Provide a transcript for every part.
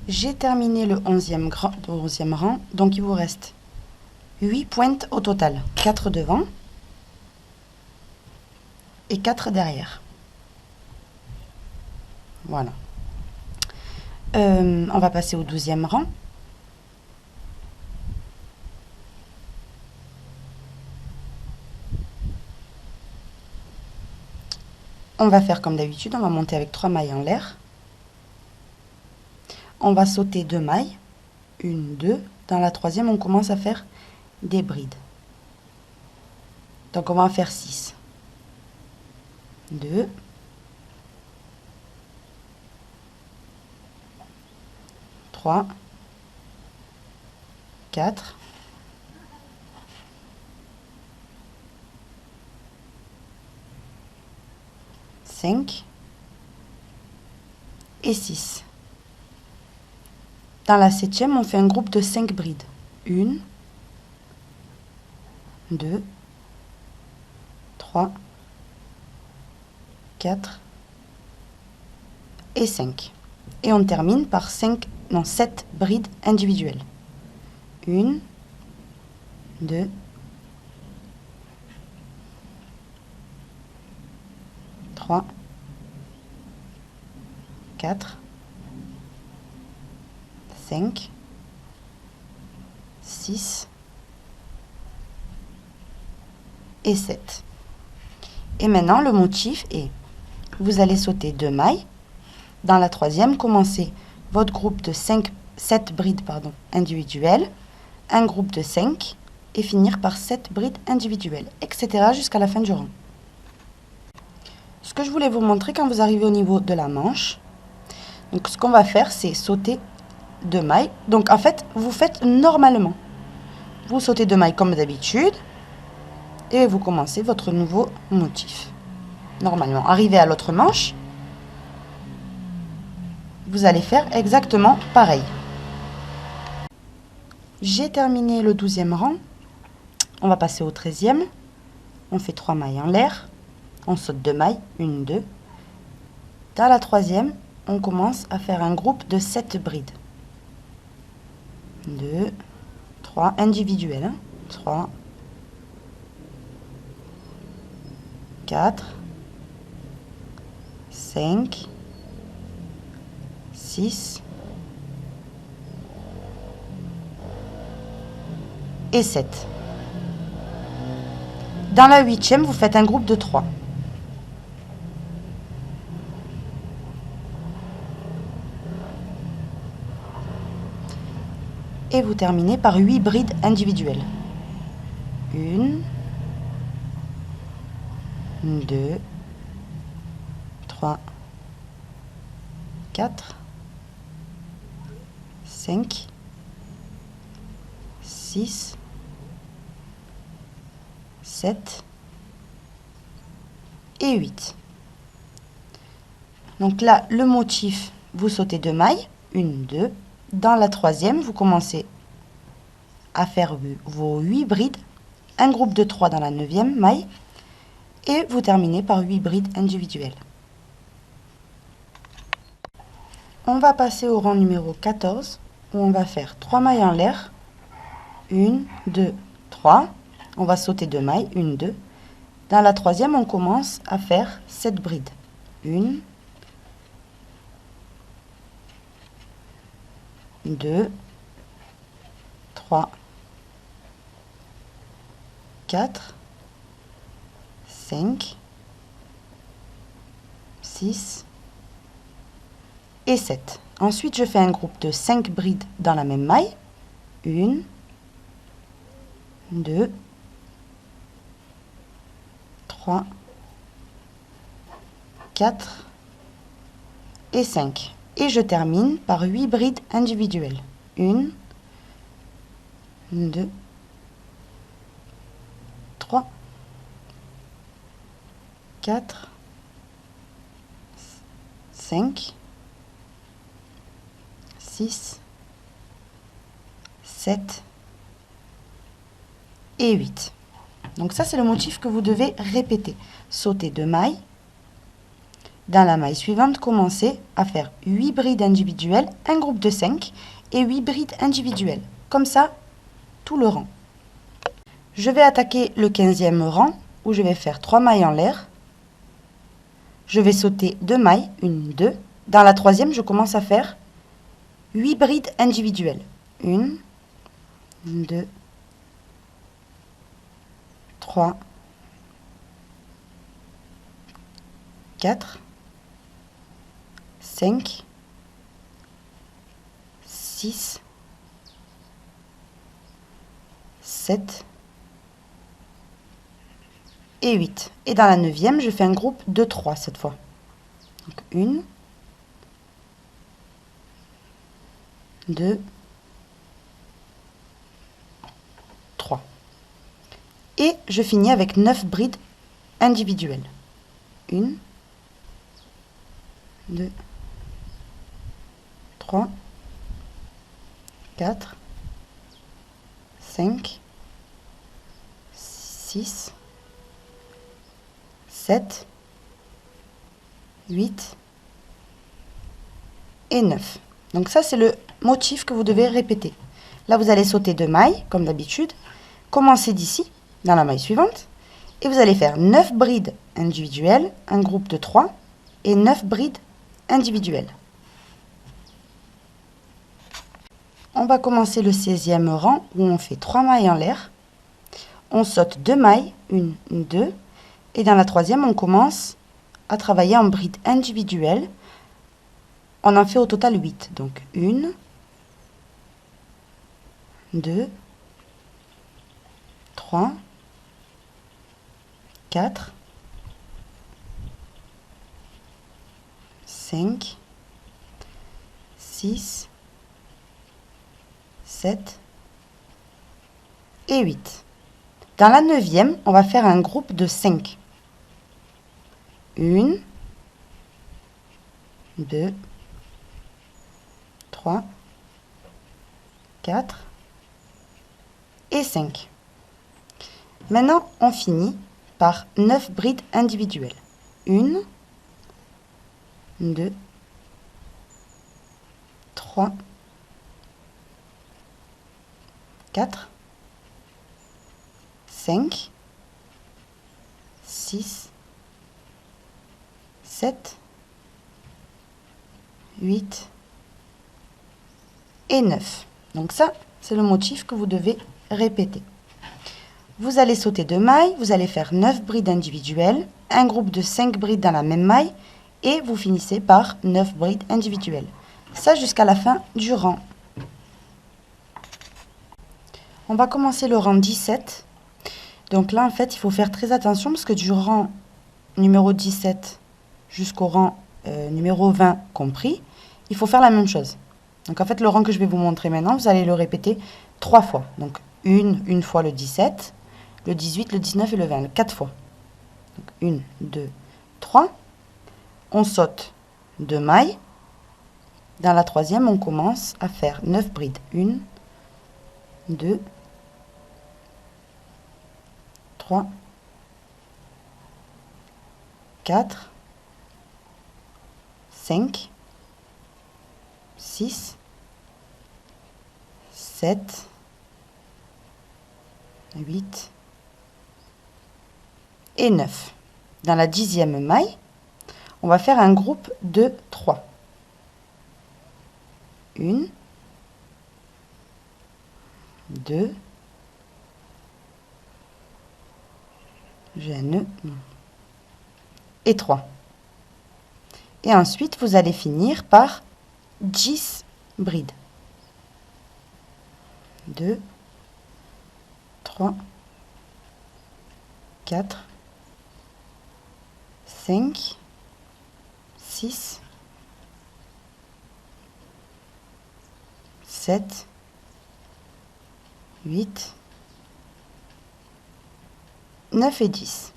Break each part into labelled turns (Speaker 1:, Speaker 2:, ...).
Speaker 1: J'ai terminé le 11e rang, donc il vous reste 8 pointes au total. 4 devant et 4 derrière. Voilà. On va passer au 12e rang. On va faire comme d'habitude, on va monter avec 3 mailles en l'air. On va sauter 2 mailles, 1, 2. Dans la troisième, on commence à faire des brides. Donc on va en faire 6. 2. 3. 4. 5 et 6. Dans la 7e, on fait un groupe de 5 brides. 1, 2, 3, 4 et 5. Et on termine par 7 brides individuelles. 1, 2, 3, 4, 5, 6 et 7. Et maintenant, le motif est, vous allez sauter 2 mailles. Dans la troisième, commencez votre groupe de 7 brides individuelles, un groupe de 5 et finir par 7 brides individuelles, etc. jusqu'à la fin du rang. Ce que je voulais vous montrer quand vous arrivez au niveau de la manche, donc ce qu'on va faire, c'est sauter 2 mailles. Donc en fait, vous faites normalement. Vous sautez 2 mailles comme d'habitude et vous commencez votre nouveau motif. Normalement, arrivé à l'autre manche, vous allez faire exactement pareil. J'ai terminé le 12e rang. On va passer au 13e. On fait 3 mailles en l'air. On saute 2 mailles, 1, 2. Dans la troisième, on commence à faire un groupe de 7 brides. 2, 3 individuelles. 3, 4, 5, 6 et 7. Dans la 8e, vous faites un groupe de 3. Et vous terminez par 8 brides individuelles. 1, 2, 3, 4, 5, 6, 7 et 8. Donc là, le motif, vous sautez 2 mailles, 1, 2. Dans la troisième, vous commencez à faire vos 8 brides, un groupe de 3 dans la 9e maille, et vous terminez par 8 brides individuelles. On va passer au rang numéro 14, où on va faire 3 mailles en l'air, 1, 2, 3. On va sauter 2 mailles, 1, 2. Dans la troisième, on commence à faire 7 brides. 1, 2, 3, 4, 5, 6 et 7. Ensuite, je fais un groupe de 5 brides dans la même maille. 1, 2, 3, 4 et 5. Et je termine par 8 brides individuelles. 1, 2, 3, 4, 5, 6, 7 et 8. Donc ça, c'est le motif que vous devez répéter. Sauter 2 mailles, Dans la maille suivante, commencez à faire 8 brides individuelles, un groupe de 5 et 8 brides individuelles. Comme ça, tout le rang. Je vais attaquer le 15e rang où je vais faire 3 mailles en l'air. Je vais sauter 2 mailles, 1, 2. Dans la troisième, je commence à faire 8 brides individuelles. 1, 2, 3, 4, 5, 6, 7 et 8. Et dans la 9e, je fais un groupe de 3 cette fois. Donc 1, 2, 3. Et je finis avec 9 brides individuelles. 1, 2, 3, 4, 5, 6, 7, 8 et 9. Donc ça, c'est le motif que vous devez répéter. Là, vous allez sauter 2 mailles, comme d'habitude. Commencez d'ici, dans la maille suivante. Et vous allez faire 9 brides individuelles, un groupe de 3, et 9 brides individuelles. On va commencer le 16e rang, où on fait 3 mailles en l'air. On saute 2 mailles, 1, 2. Et dans la troisième, on commence à travailler en brides individuelles. On en fait au total 8. Donc 1, 2, 3, 4, 5, 6, 7 et 8. Dans la 9e, on va faire un groupe de 5. 1, 2, 3, 4 et 5. Maintenant, on finit par 9 brides individuelles. 1, 2, 3, 4, 5, 6, 7, 8 et 9. Donc ça, c'est le motif que vous devez répéter. Vous allez sauter 2 mailles, vous allez faire 9 brides individuelles, un groupe de 5 brides dans la même maille et vous finissez par 9 brides individuelles. Ça jusqu'à la fin du rang. On va commencer le rang 17. Donc là, en fait, il faut faire très attention parce que du rang numéro 17 jusqu'au rang numéro 20 compris, il faut faire la même chose. Donc en fait, le rang que je vais vous montrer maintenant, vous allez le répéter 3 fois. Donc une fois le 17, le 18, le 19 et le 20, 4 fois. Donc 1, 2, 3. On saute 2 mailles. Dans la troisième, on commence à faire 9 brides. 1, 2, 3, 4, 5, 6, 7, 8 et 9. Dans la 10e maille, on va faire un groupe de 3. 1, 2, j'ai un nœud, et 3. Et ensuite, vous allez finir par 10 brides. 2, 3, 4, 5, 6, 7, 8, 9 et 10.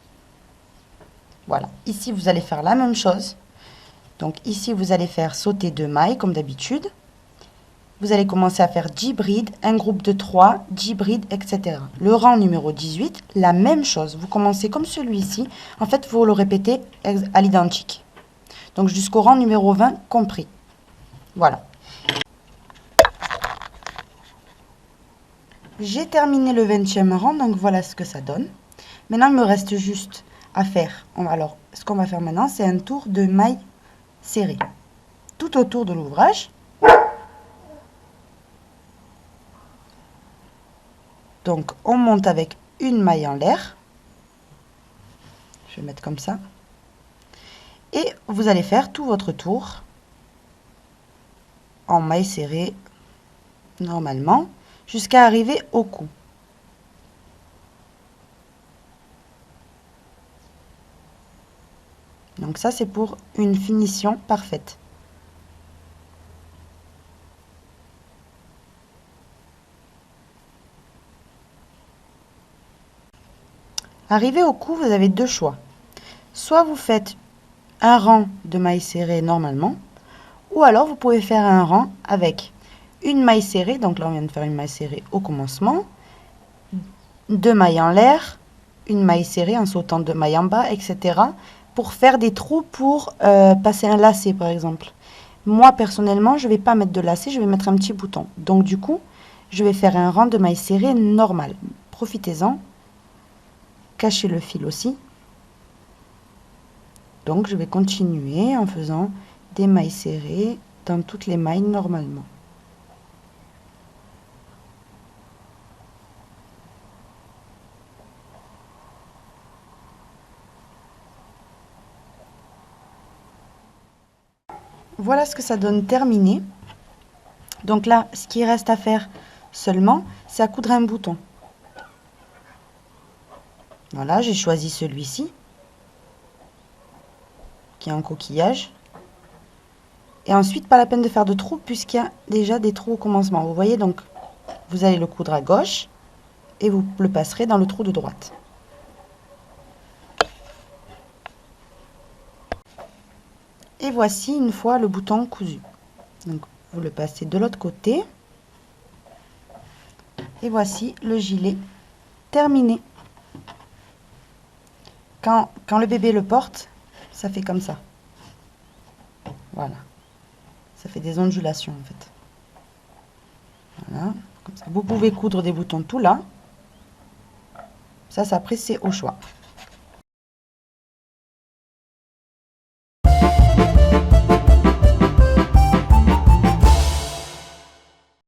Speaker 1: Voilà, ici vous allez faire la même chose. Donc ici vous allez faire sauter 2 mailles comme d'habitude. Vous allez commencer à faire 10 brides, un groupe de 3, 10 brides, etc. Le rang numéro 18, la même chose. Vous commencez comme celui-ci. En fait, vous le répétez à l'identique. Donc jusqu'au rang numéro 20 compris. Voilà. J'ai terminé le 20e rang, donc voilà ce que ça donne. Maintenant, il me reste juste à faire. Alors, ce qu'on va faire maintenant, c'est un tour de maille serrée. Tout autour de l'ouvrage. Donc, on monte avec une maille en l'air. Je vais mettre comme ça. Et vous allez faire tout votre tour en maille serrée normalement jusqu'à arriver au cou. Donc ça, c'est pour une finition parfaite. Arrivé au cou, vous avez deux choix. Soit vous faites un rang de mailles serrées normalement, ou alors vous pouvez faire un rang avec une maille serrée, donc là on vient de faire une maille serrée au commencement, deux mailles en l'air, une maille serrée en sautant deux mailles en bas, etc. pour faire des trous pour passer un lacet par exemple. Moi personnellement, je ne vais pas mettre de lacet, je vais mettre un petit bouton. Donc du coup, je vais faire un rang de mailles serrées normal. Profitez-en. Cachez le fil aussi. Donc je vais continuer en faisant des mailles serrées dans toutes les mailles normalement. Voilà ce que ça donne terminé. Donc là, ce qui reste à faire seulement, c'est à coudre un bouton. Voilà, j'ai choisi celui-ci, qui est en coquillage. Et ensuite, pas la peine de faire de trous, puisqu'il y a déjà des trous au commencement. Vous voyez, donc, vous allez le coudre à gauche, et vous le passerez dans le trou de droite. Et voici une fois le bouton cousu. Donc, vous le passez de l'autre côté. Et voici le gilet terminé. Quand le bébé le porte, ça fait comme ça. Voilà. Ça fait des ondulations en fait. Voilà. Comme ça. Vous pouvez coudre des boutons tout là. Ça après, c'est au choix.